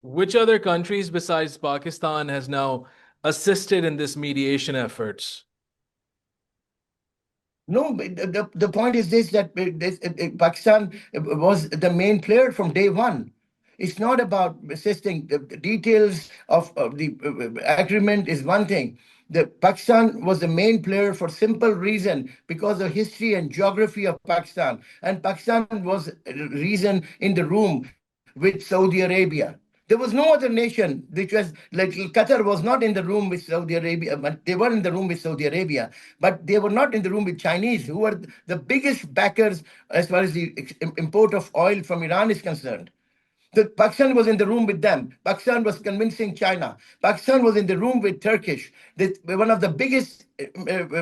Which other countries besides Pakistan has now assisted in this mediation efforts? No, but the point is this, that Pakistan was the main player from day one. It's not about assisting. The details of the agreement is one thing. The Pakistan was the main player for simple reason because of history and geography of Pakistan. And Pakistan was a reason in the room with Saudi Arabia. There was no other nation which was like Qatar was not in the room with Saudi Arabia, but they were in the room with Saudi Arabia, but they were not in the room with Chinese, who were the biggest backers as far as the import of oil from Iran is concerned. The Pakistan was in the room with them. Pakistan was convincing China. Pakistan was in the room with Turkish. One of the biggest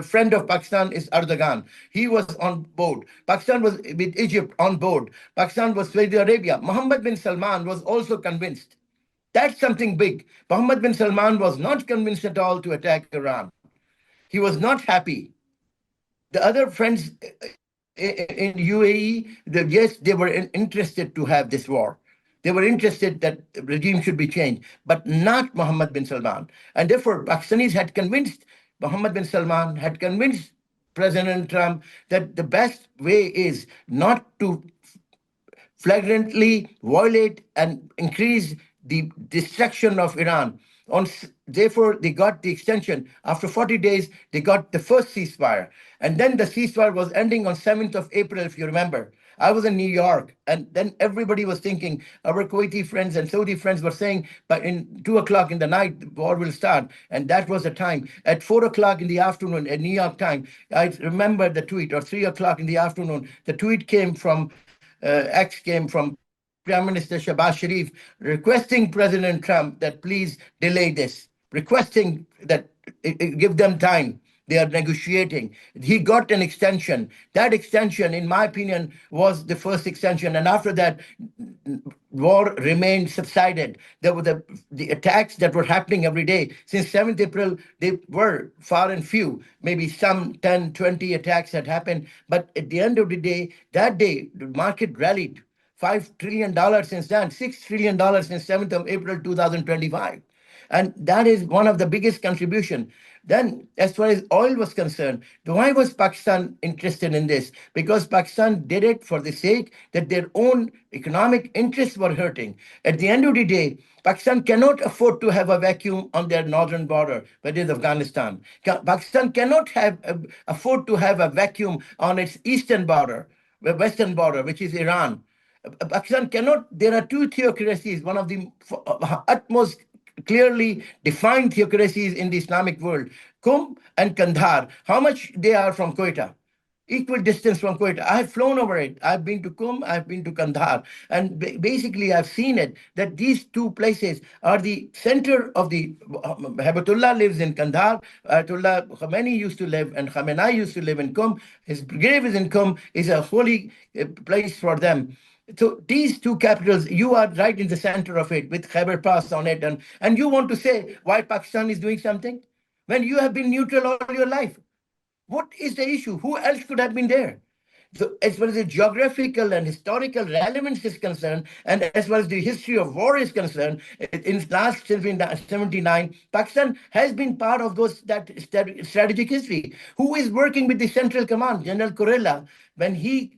friend of Pakistan is Erdogan. He was on board. Pakistan was with Egypt on board. Pakistan was Saudi Arabia. Mohammed bin Salman was also convinced. That's something big. Mohammed bin Salman was not convinced at all to attack Iran. He was not happy. The other friends in UAE, yes, they were interested to have this war. They were interested that the regime should be changed, but not Mohammed bin Salman. And therefore, Pakistanis had convinced Mohammed bin Salman, had convinced President Trump that the best way is not to flagrantly violate and increase the destruction of Iran. Therefore, they got the extension. After 40 days, they got the first ceasefire. And then the ceasefire was ending on 7th of April, if you remember. I was in New York, and then everybody was thinking, our Kuwaiti friends and Saudi friends were saying, but in 2 o'clock in the night, the war will start. And that was the time. At 4 o'clock in the afternoon, at New York time, I remember the tweet, or 3 o'clock in the afternoon, the tweet came from X came from Prime Minister Shahbaz Sharif requesting President Trump that please delay this, requesting that give them time. They are negotiating. He got an extension. That extension, in my opinion, was the first extension. And after that, war remained subsided. There were the attacks that were happening every day. Since 7th April, they were far and few. Maybe some 10, 20 attacks had happened. But at the end of the day, that day, the market rallied. $5 trillion since then, $6 trillion since 7th of April 2025. And that is one of the biggest contribution. Then, as far as oil was concerned, why was Pakistan interested in this? Because Pakistan did it for the sake that their own economic interests were hurting. At the end of the day, Pakistan cannot afford to have a vacuum on their northern border, that is Afghanistan. Pakistan cannot afford to have a vacuum on its eastern border, the western border, which is Iran. Pakistan cannot, there are two theocracies, one of the utmost clearly defined theocracies in the Islamic world, Qum and Kandahar. How much they are from Quetta? Equal distance from Quetta. I have flown over it. I've been to Qum, I've been to Kandahar. And basically, I've seen it that these two places are the center of the. Habatullah lives in Kandahar. Ayatollah Khomeini used to live, and Khamenei used to live in Qum. His grave is in Qum, is a holy place for them. So these two capitals, you are right in the center of it with Khyber Pass on it. And you want to say why Pakistan is doing something? When you have been neutral all your life. What is the issue? Who else could have been there? So as far as the geographical and historical relevance is concerned, and as far as the history of war is concerned, in last 79, Pakistan has been part of those that strategic history. Who is working with the Central Command? General Kurilla, when he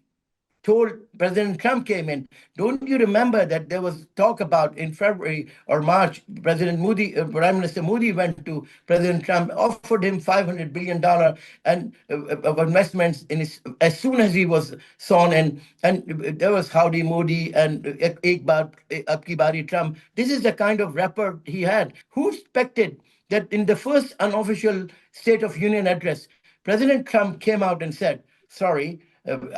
told President Trump came in. Don't you remember that there was talk about in February or March, President Modi, Prime Minister Modi went to President Trump, offered him $500 billion and of investments in his, as soon as he was sworn in. And there was Howdy Modi and Iqbal Abki Bari Trump. This is the kind of rapport he had. Who expected that in the first unofficial State of Union address, President Trump came out and said, sorry,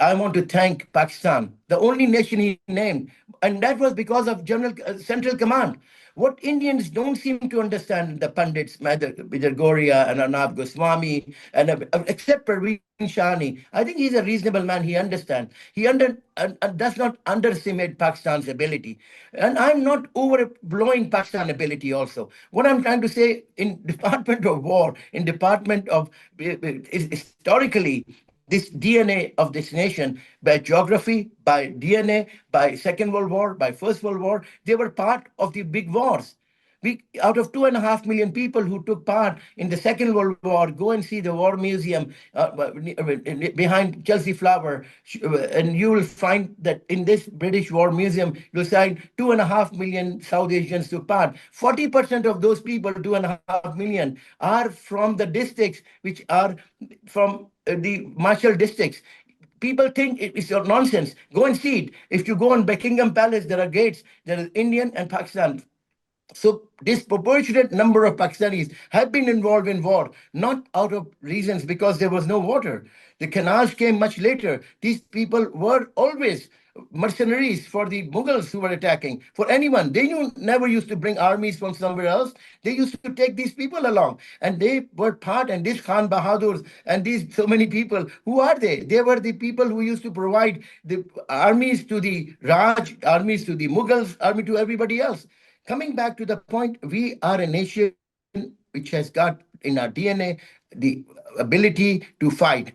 I want to thank Pakistan, the only nation he named. And that was because of General Central Command. What Indians don't seem to understand, the pundits, Vijay Goria and Arnab Goswami, and except Parveen Shani, I think he's a reasonable man. He understands. He does not underestimate Pakistan's ability. And I'm not overblowing Pakistan ability also. What I'm trying to say, in Department of War, in Department of historically, this DNA of this nation by geography, by DNA, by Second World War, by First World War. They were part of the big wars. Out of 2.5 million people who took part in the Second World War, go and see the War Museum behind Chelsea Flower, and you will find that in this British War Museum, you'll find 2.5 million South Asians took part. 40% of those people, 2.5 million, are from the districts which are from the martial districts. People think it's nonsense. Go and see it. If you go on Buckingham Palace, there are gates. There is Indian and Pakistan. So disproportionate number of Pakistanis have been involved in war, not out of reasons because there was no water. The canals came much later. These people were always mercenaries for the Mughals who were attacking, for anyone. They never used to bring armies from somewhere else. They used to take these people along, and they were part, and these Khan Bahadurs and these so many people, who are they? They were the people who used to provide the armies to the Raj, armies to the Mughals, army to everybody else. Coming back to the point, we are a nation which has got in our DNA the ability to fight.